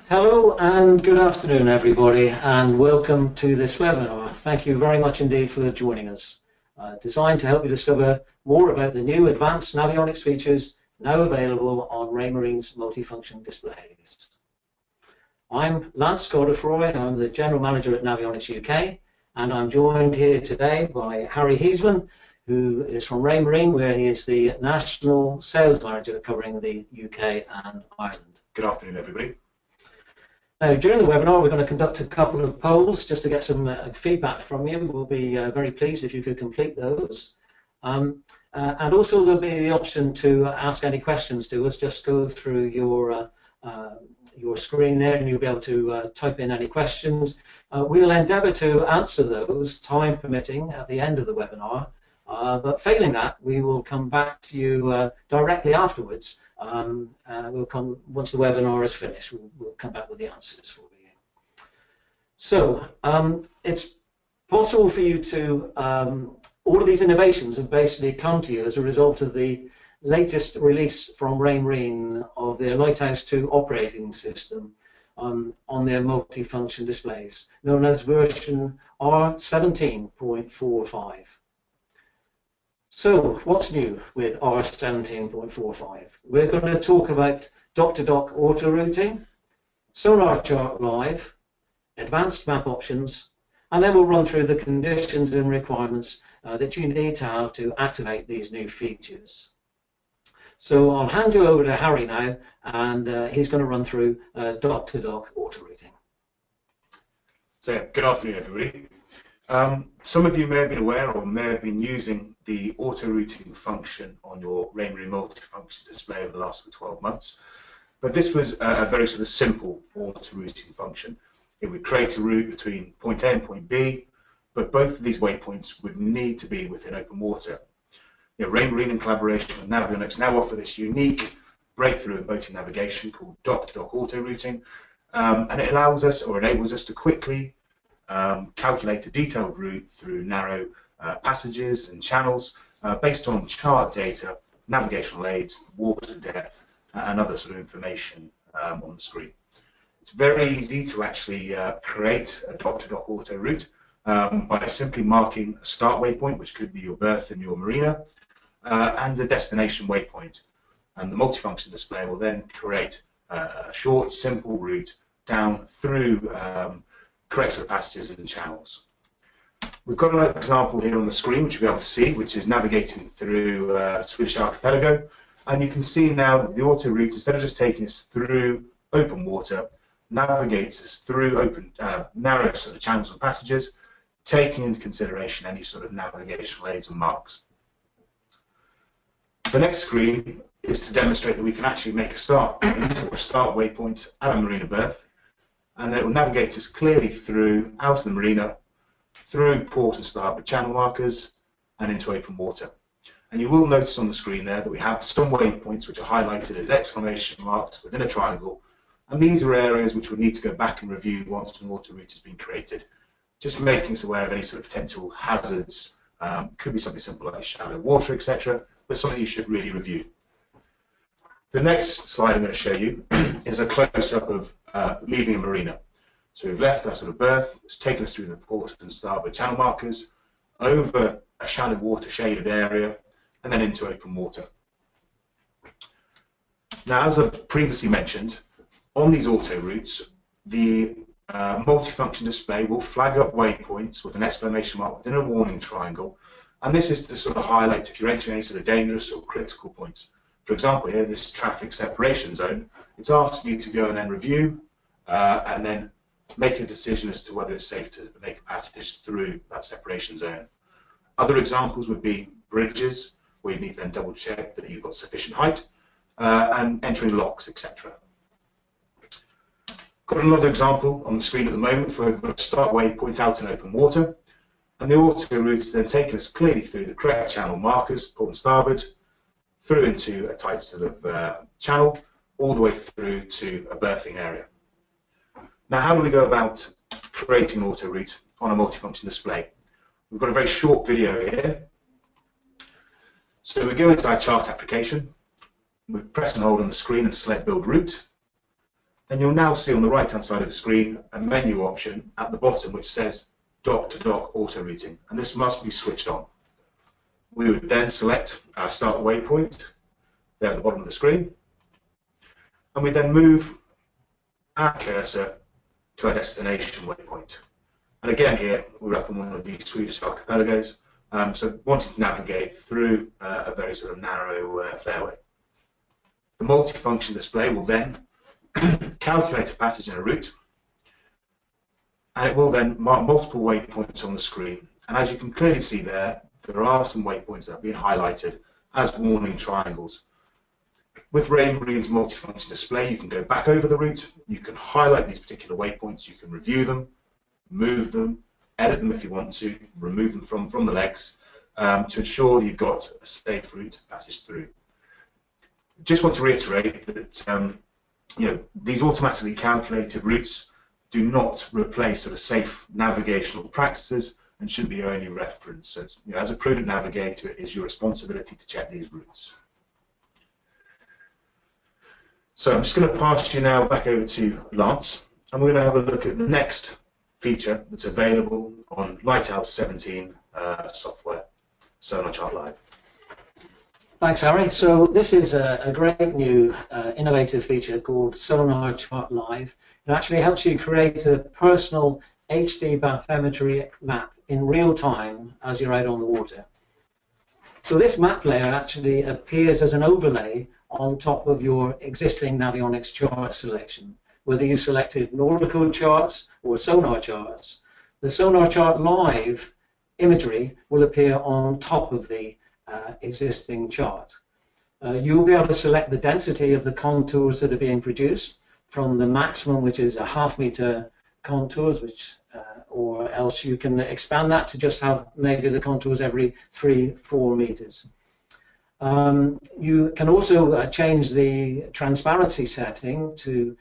Hello and good afternoon everybody, and welcome to this webinar. Thank you very much indeed for joining us. Designed to help you discover more about the new advanced Navionics features now available on Raymarine's Multifunction Displays. I'm Lance Godefroy, I'm the General Manager at Navionics UK, and I'm joined here today by Harry Heasman, who is from Raymarine, where he is the National Sales Manager covering the UK and Ireland. Good afternoon everybody. Now, during the webinar, we're going to conduct a couple of polls just to get some feedback from you. We'll be very pleased if you could complete those. And also there'll be the option to ask any questions to us. Just go through your screen there and you'll be able to type in any questions. We'll endeavour to answer those, time permitting, at the end of the webinar. But failing that, we will come back to you directly afterwards. We'll come once the webinar is finished. We'll come back with the answers for you. So it's possible for you to all of these innovations have basically come to you as a result of the latest release from Raymarine of their Lighthouse 2 operating system on their multifunction displays, known as version R17.45. So, what's new with R17.45? We're going to talk about Dock-to-dock Autorouting, SonarChart Live, advanced map options, and then we'll run through the conditions and requirements that you need to have to activate these new features. So I'll hand you over to Harry now, and he's going to run through Dock-to-dock Autorouting. So, yeah, good afternoon everybody. Some of you may have been aware or may have been using the auto-routing function on your Raymarine Multifunction display over the last 12 months. But this was a very sort of simple auto-routing function. It would create a route between point A and point B, but both of these waypoints would need to be within open water. You know, Raymarine, in collaboration with Navionics, now offer this unique breakthrough in boating navigation called Dock-to-dock Autorouting, and it allows us or enables us to quickly calculate a detailed route through narrow passages and channels based on chart data, navigational aids, water depth, and other sort of information on the screen. It's very easy to actually create a dock-to-dock auto route by simply marking a start waypoint, which could be your berth in your marina, and a destination waypoint. And the multifunction display will then create a short, simple route down through correct sort of passages and channels. We've got an example here on the screen which you'll be able to see, which is navigating through Swedish archipelago, and you can see now that the auto route, instead of just taking us through open water, navigates us through open narrow sort of channels and passages, taking into consideration any sort of navigational aids and marks. The next screen is to demonstrate that we can actually make a start or a start waypoint at a marina berth, and then it will navigate us clearly through out of the marina, through port and starboard channel markers, and into open water. And you will notice on the screen there that we have some waypoints which are highlighted as exclamation marks within a triangle, and these are areas which we'll need to go back and review once an auto route has been created, just making us aware of any sort of potential hazards. Could be something simple like shallow water, etc., but something you should really review. The next slide I'm going to show you is a close-up of leaving a marina. So we've left our sort of berth, it's taken us through the port and starboard channel markers, over a shallow water shaded area, and then into open water. Now, as I've previously mentioned, on these auto routes, the multifunction display will flag up waypoints with an exclamation mark within a warning triangle, and this is to sort of highlight if you're entering any sort of dangerous or critical points. For example, here, this traffic separation zone, it's asking you to go and then review and then make a decision as to whether it's safe to make a passage through that separation zone. Other examples would be bridges, where you need to then double check that you've got sufficient height, and entering locks, etc. Got another example on the screen at the moment where we've got a start waypoint out in open water, and the auto route is then taking us clearly through the correct channel markers, port and starboard, through into a tight sort of channel, all the way through to a berthing area. Now, how do we go about creating an auto route on a multifunction display? We've got a very short video here. So we go into our chart application, we press and hold on the screen and select build route. And you'll now see on the right hand side of the screen a menu option at the bottom which says Dock-to-dock Autorouting, and this must be switched on. We would then select our start waypoint there at the bottom of the screen, and we then move our cursor to our destination waypoint. And again here we're up on one of these Swedish archipelagos, so wanting to navigate through a very sort of narrow fairway. The multifunction display will then calculate a passage and a route, and it will then mark multiple waypoints on the screen. And as you can clearly see there, there are some waypoints that have been highlighted as warning triangles. With Raymarine's multifunction display, you can go back over the route, you can highlight these particular waypoints, you can review them, move them, edit them if you want to, remove them from the legs, to ensure that you've got a safe route passage through. Just want to reiterate that these automatically calculated routes do not replace sort of safe navigational practices and should be your only reference. So as a prudent navigator, it is your responsibility to check these routes. So I'm just going to pass you now back over to Lance, and we're going to have a look at the next feature that's available on Lighthouse 17 software, SonarChart Live. Thanks, Harry. So this is a great new innovative feature called SonarChart Live. It actually helps you create a personal HD bathymetry map in real time as you're out on the water. So this map layer actually appears as an overlay on top of your existing Navionics chart selection, whether you selected nautical charts or sonar charts. The SonarChart Live imagery will appear on top of the existing chart. You'll be able to select the density of the contours that are being produced from the maximum, which is a half-meter contours, or else you can expand that to just have maybe the contours every 3-4 meters. You can also change the transparency setting to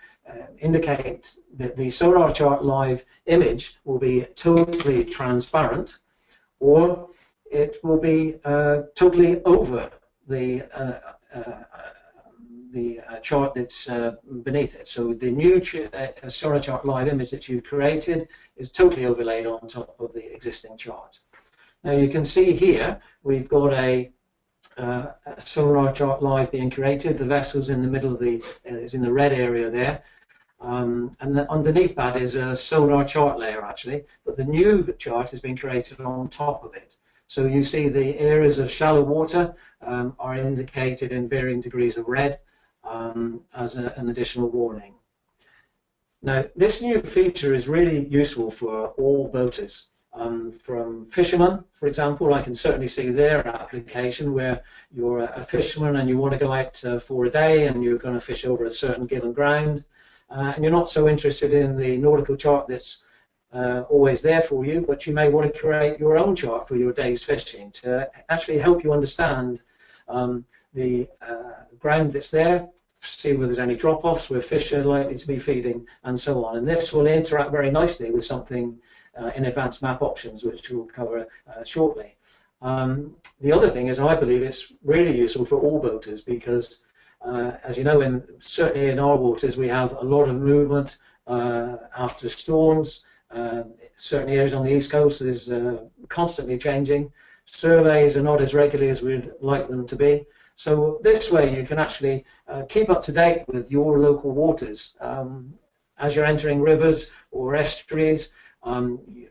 indicate that the SonarChart Live image will be totally transparent, or it will be totally over the chart that's beneath it. So the new SonarChart Live image that you've created is totally overlaid on top of the existing chart. Now you can see here we've got a SonarChart Live being created. The vessel's in the middle of is in the red area there. And underneath that is a SonarChart layer actually, but the new chart has been created on top of it. So you see the areas of shallow water are indicated in varying degrees of red as an additional warning. Now this new feature is really useful for all boaters. From fishermen, for example, I can certainly see their application where you're a fisherman and you want to go out for a day and you're going to fish over a certain given ground, and you're not so interested in the nautical chart that's always there for you, but you may want to create your own chart for your day's fishing to actually help you understand the ground that's there, see whether there's any drop-offs, where fish are likely to be feeding, and so on. And this will interact very nicely with something in advanced map options, which we'll cover shortly. The other thing is I believe it's really useful for all boaters because, as you know, certainly in our waters we have a lot of movement after storms. Certain areas on the East Coast is constantly changing. Surveys are not as regularly as we'd like them to be. So this way you can actually keep up to date with your local waters as you're entering rivers or estuaries,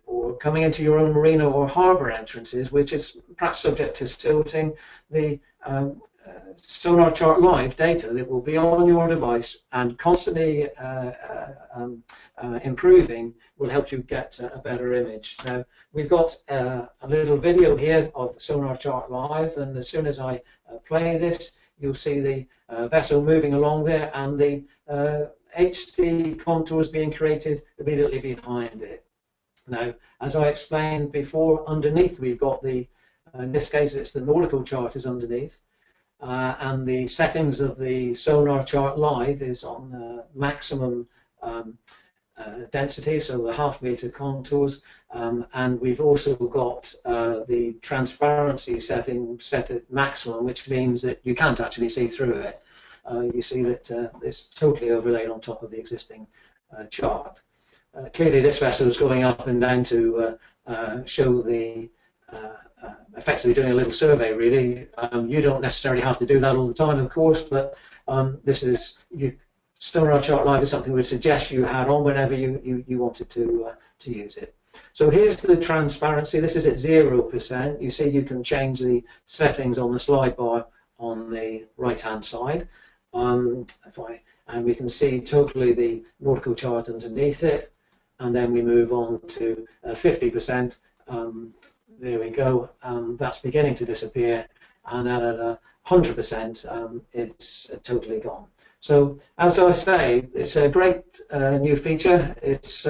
or coming into your own marina or harbour entrances, which is perhaps subject to silting. The SonarChart Live data that will be on your device and constantly improving will help you get a better image. Now we've got a little video here of SonarChart Live, and as soon as I play this, you'll see the vessel moving along there and the HD contours being created immediately behind it. Now, as I explained before, underneath we've got in this case it's the nautical chart is underneath, and the settings of the SonarChart Live is on maximum density, so the half-meter contours, and we've also got the transparency setting set at maximum, which means that you can't actually see through it. you see that it's totally overlaid on top of the existing chart. Clearly this vessel is going up and down to show the effectively doing a little survey, really. You don't necessarily have to do that all the time, of course, but this is SonarChart Live is something we would suggest you had on whenever you wanted to use it. So here's the transparency. This is at 0%. You see you can change the settings on the slide bar on the right-hand side. And we can see totally the nautical chart underneath it. And then we move on to 50%. There we go. That's beginning to disappear. And then at 100%, it's totally gone. So, as I say, it's a great new feature. It's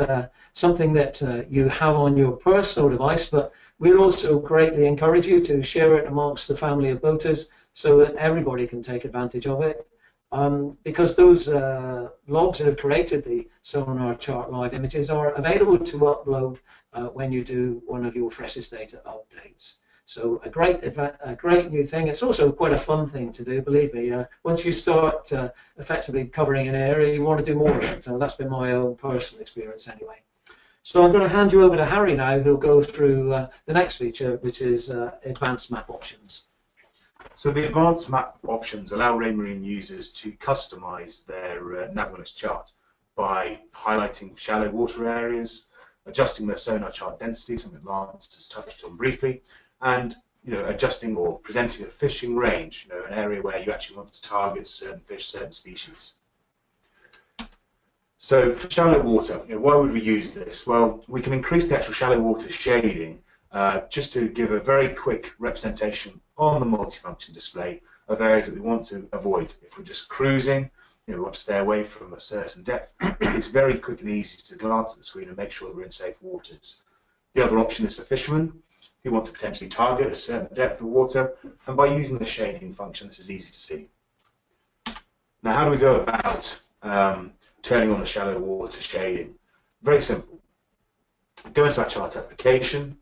something that you have on your personal device, but we'll also greatly encourage you to share it amongst the family of boaters so that everybody can take advantage of it. Because those logs that have created the SonarChart Live images are available to upload when you do one of your freshest data updates. So a great new thing. It's also quite a fun thing to do, believe me. Once you start effectively covering an area, you want to do more of it. That's been my own personal experience anyway. So I'm going to hand you over to Harry now, who'll go through the next feature, which is advanced map options. So the advanced map options allow Raymarine users to customize their Navionics chart by highlighting shallow water areas, adjusting their SonarChart density, something Lance has touched on briefly, and adjusting or presenting a fishing range, an area where you actually want to target certain fish, certain species. So for shallow water, why would we use this? Well, we can increase the actual shallow water shading just to give a very quick representation on the multifunction display of areas that we want to avoid. If we're just cruising, we want to stay away from a certain depth, it's very quick and easy to glance at the screen and make sure that we're in safe waters. The other option is for fishermen who want to potentially target a certain depth of water, and by using the shading function, this is easy to see. Now, how do we go about turning on the shallow water shading? Very simple. Go into our chart application,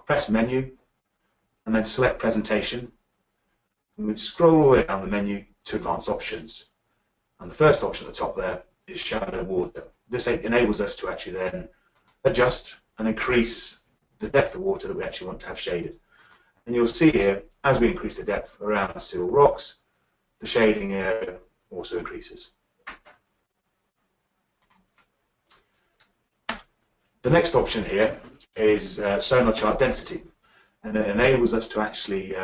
press menu, and then select presentation. And we scroll all the way down the menu to advanced options. And the first option at the top there is shallow water. This enables us to actually then adjust and increase the depth of water that we actually want to have shaded. And you'll see here, as we increase the depth around the still rocks, the shading area also increases. The next option here is SonarChart density, and it enables us to actually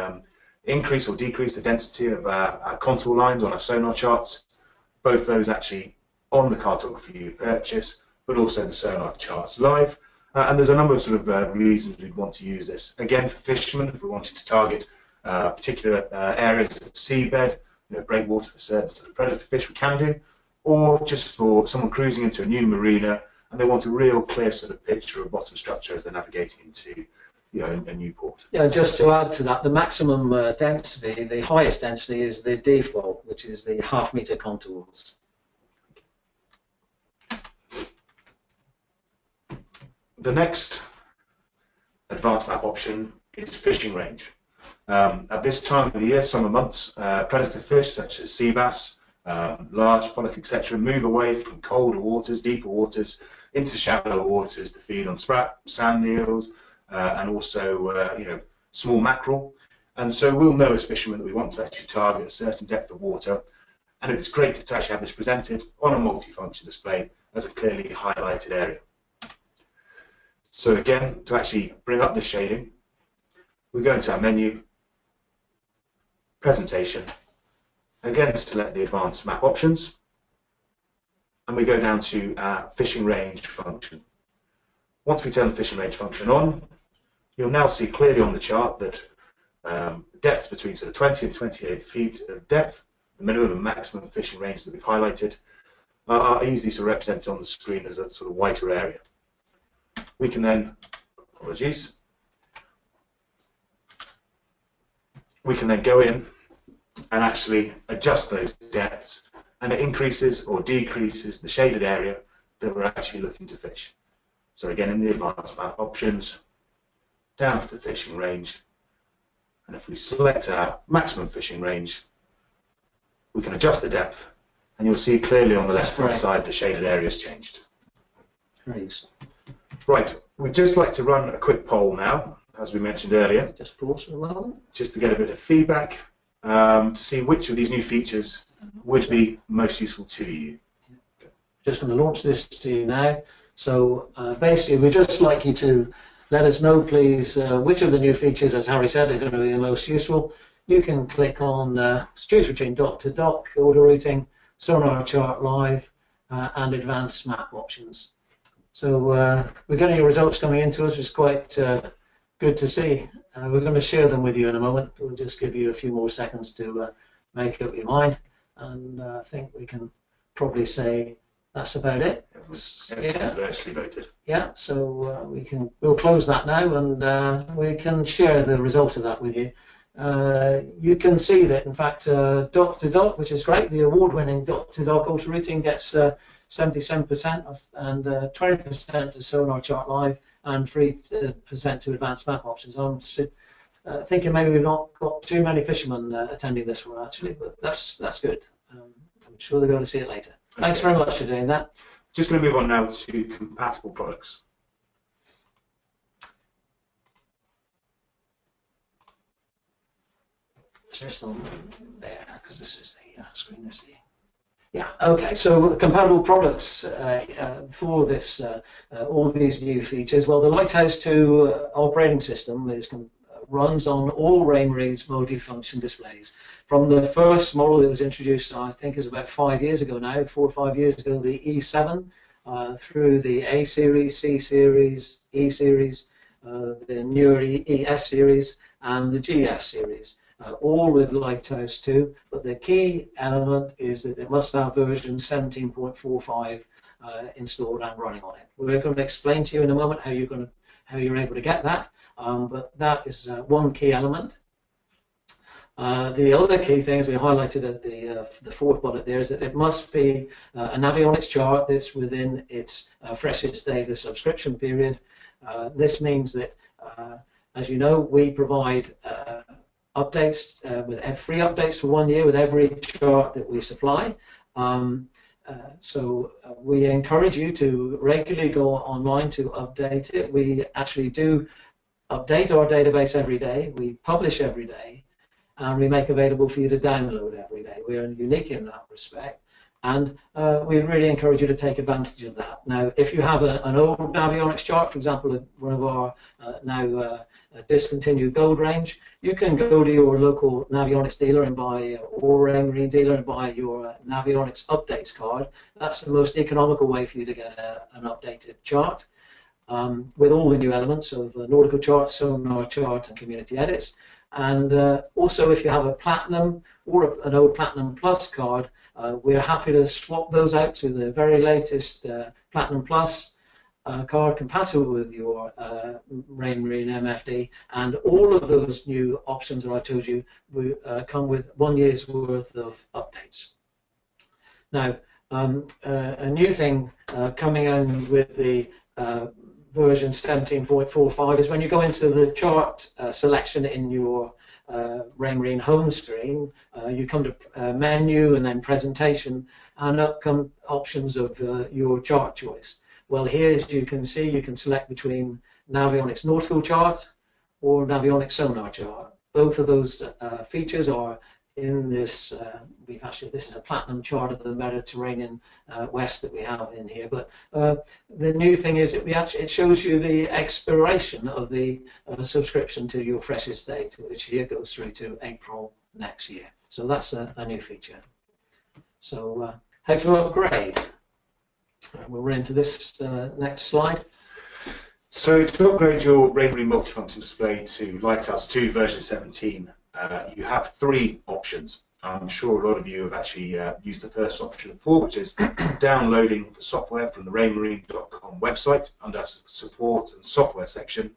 increase or decrease the density of our contour lines on our sonar charts, both those actually on the cartography you purchase, but also the SonarCharts Live. And there's a number of sort of reasons we'd want to use this. Again, for fishermen, if we wanted to target particular areas of seabed, breakwater for certain sort of predator fish, we can do, or just for someone cruising into a new marina and they want a real clear sort of picture of bottom structure as they're navigating into a new port. Yeah, just to add to that, the maximum density, the highest density is the default, which is the half-meter contours. The next advanced map option is fishing range. At this time of the year, summer months, predator fish such as sea bass, large pollock, etc., move away from colder waters, deeper waters, into shallow waters to feed on sprat, sand eels, and also small mackerel. And so we'll know as fishermen that we want to actually target a certain depth of water, and it's great to actually have this presented on a multifunction display as a clearly highlighted area. So again, to actually bring up the shading, we go into our menu, presentation, again select the advanced map options, and we go down to our fishing range function. Once we turn the fishing range function on, you'll now see clearly on the chart that depths between sort of 20 and 28 feet of depth, the minimum and maximum fishing range that we've highlighted, are easily sort of represented on the screen as a sort of whiter area. We can then, we can then go in and actually adjust those depths, and it increases or decreases the shaded area that we're actually looking to fish. So again, in the advanced map options, down to the fishing range, and if we select our maximum fishing range, we can adjust the depth, and you'll see clearly on the left-hand Right. side the shaded area has changed. Very useful. Right, we'd just like to run a quick poll now, as we mentioned earlier, Just pause for a moment. just to get a bit of feedback, to see which of these new features would be most useful to you. Just going to launch this to you now. So basically, we'd just like you to let us know, please, which of the new features, as Harry said, are going to be the most useful. You can click on choose between Dock-to-dock Autorouting, SonarChart Live, and Advanced Map options. So we're getting your results coming into us, which is quite good to see. We're going to share them with you in a moment. We'll just give you a few more seconds to make up your mind, and I think we can probably say that's about it. Everyone's virtually voted. Yeah, so we'll close that now, and we can share the result of that with you. You can see that, in fact, Dock-to-dock, which is great, the award-winning Dock-to-dock Autorouting gets 77% and 20% to SonarChart Live and 3% to Advanced Map options. I'm thinking maybe we've not got too many fishermen attending this one, actually, but that's good. I'm sure they'll be able to see it later. Thanks very much for doing that. Just going to move on now to compatible products. Just on there, because this is the screen they're seeing. Yeah, okay, so compatible products for this, all these new features. Well, the Lighthouse 2 operating system runs on all Raymarine's multifunction displays. From the first model that was introduced, I think is about 5 years ago now, 4 or 5 years ago, the E7, through the A series, C series, E series, the newer ES series, and the GS series. All with Lighthouse 2, but the key element is that it must have version 17.45 installed and running on it. We're going to explain to you in a moment how you're able to get that, but that is one key element. The other key things we highlighted at the fourth bullet there is that it must be a Navionics chart that's within its freshest data subscription period. This means that, as you know, we provide updates with free updates for 1 year with every chart that we supply. So we encourage you to regularly go online to update it. We actually do update our database every day. We publish every day, and we make available for you to download every day. We are unique in that respect, and we really encourage you to take advantage of that. Now, if you have an old Navionics chart, for example, one of our now discontinued Gold range, you can go to your local Navionics dealer and buy, or Raymarine dealer, and buy your Navionics updates card. That's the most economical way for you to get an updated chart with all the new elements of nautical charts, sonar chart, and community edits. And also, if you have a Platinum or an old Platinum Plus card, we're happy to swap those out to the very latest Platinum Plus card compatible with your Raymarine MFD, and all of those new options that I told you come with 1 year's worth of updates. Now, a new thing coming in with the version 17.45 is when you go into the chart selection in your Raymarine home screen, you come to menu and then presentation, and up come options of your chart choice. Well, here, as you can see, you can select between Navionics Nautical Chart or Navionics Sonar Chart. Both of those features are in this. This is a Platinum chart of the Mediterranean West that we have in here. But the new thing is that it shows you the expiration of the subscription to your freshest date, which here goes through to April next year. So that's a new feature. So how to upgrade? We'll run into this next slide. So to upgrade your Raymarine Multifunction Display to Lighthouse 2 version 17, you have 3 options. I'm sure a lot of you have actually used the first option before, which is downloading the software from the Raymarine.com website under support and software section,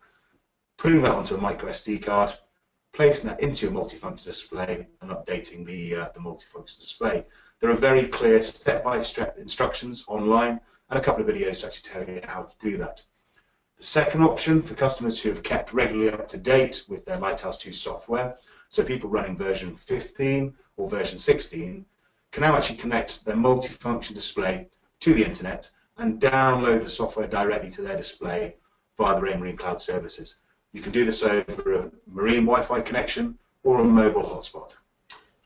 putting that onto a micro SD card, placing that into your multifunction display, and updating the multifunction display. There are very clear step-by-step instructions online and a couple of videos to actually tell you how to do that. The second option for customers who have kept regularly up to date with their Lighthouse 2 software, so people running version 15 or version 16, can now actually connect their multifunction display to the internet and download the software directly to their display via the Raymarine Cloud Services. You can do this over a marine Wi-Fi connection or a mobile hotspot.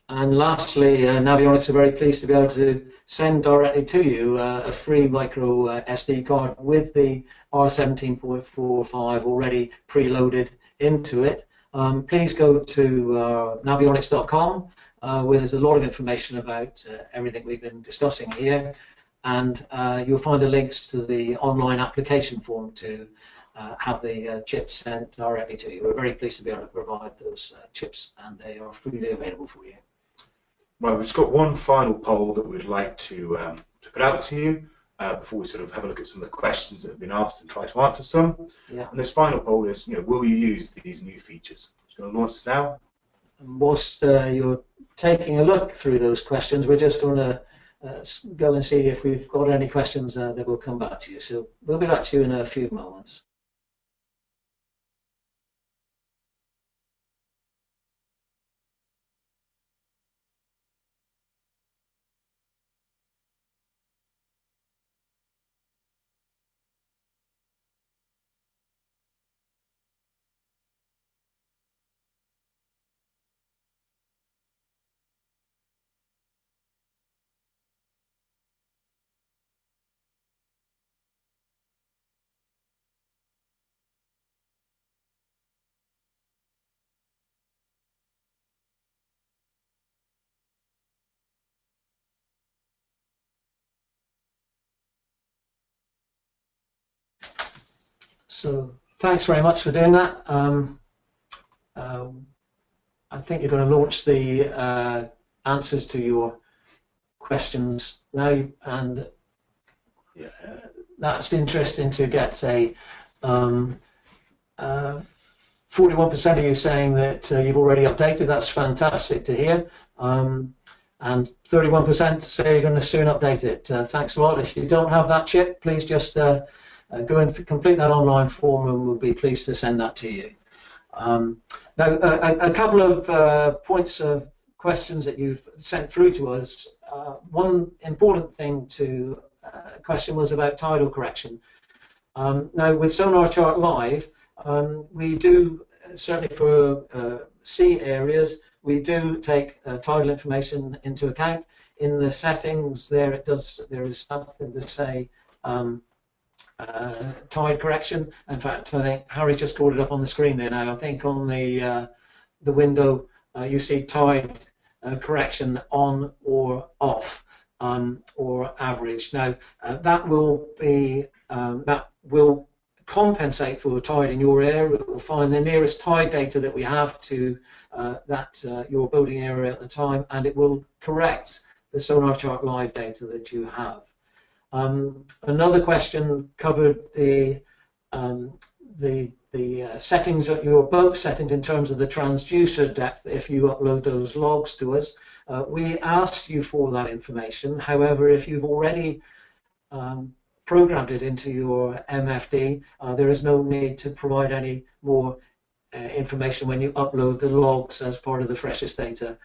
And lastly, Navionics are very pleased to be able to send directly to you a free micro SD card with the R17.45 already preloaded into it. Please go to navionics.com where there's a lot of information about everything we've been discussing here, and you'll find the links to the online application form to have the chips sent directly to you. We're very pleased to be able to provide those chips, and they are freely available for you. Right, we've just got one final poll that we'd like to put out to you before we sort of have a look at some of the questions that have been asked and try to answer some. Yeah. And this final poll is, will you use these new features? I'm just going to launch this now. And whilst you're taking a look through those questions, we're just going to go and see if we've got any questions that will come back to you. So we'll be back to you in a few moments. So thanks very much for doing that. I think you're going to launch the answers to your questions now, and that's interesting to get a 41% of you saying that you've already updated. That's fantastic to hear. And 31% say you're going to soon update it. Thanks a lot. If you don't have that chip, please just go and complete that online form, and we'll be pleased to send that to you. Now, a couple of points of questions that you've sent through to us. One important thing to question was about tidal correction. Now, with SonarChart Live, we do, certainly for sea areas, we do take tidal information into account. In the settings there, there is something to say tide correction. In fact, I think Harry just called it up on the screen there now. I think on the window you see tide correction on or off, or average. Now that will compensate for tide in your area. It will find the nearest tide data that we have to your boating area at the time, and it will correct the SonarChart Live data that you have. Another question covered the settings at your boat, settings in terms of the transducer depth if you upload those logs to us. We asked you for that information. However, if you've already programmed it into your MFD, there is no need to provide any more information when you upload the logs as part of the freshest data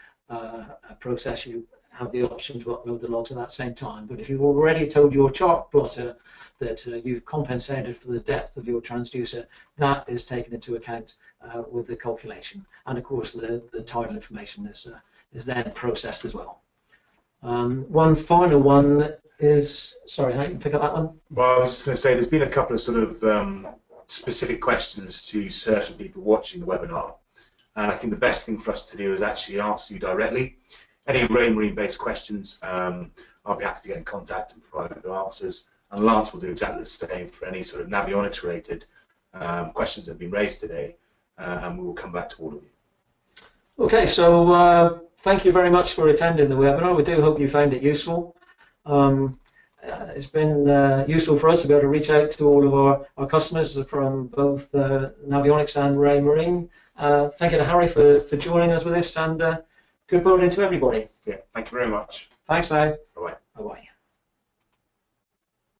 process. You have the option to upload the logs at that same time. But if you've already told your chart plotter that you've compensated for the depth of your transducer, that is taken into account with the calculation. And of course the tidal information is then processed as well. One final one is, sorry, how do you pick up that one? Well, I was just going to say there's been a couple of sort of specific questions to certain people watching the webinar, and I think the best thing for us to do is actually answer you directly. Any Raymarine-based questions, I'll be happy to get in contact and provide the answers. And Lance will do exactly the same for any sort of Navionics-related questions that have been raised today, and we will come back to all of you. Okay, so thank you very much for attending the webinar. We do hope you found it useful. It's been useful for us to be able to reach out to all of our customers from both Navionics and Raymarine. Thank you to Harry for joining us with this, and good morning to everybody. Yeah, thank you very much. Thanks now. Bye-bye. Bye-bye.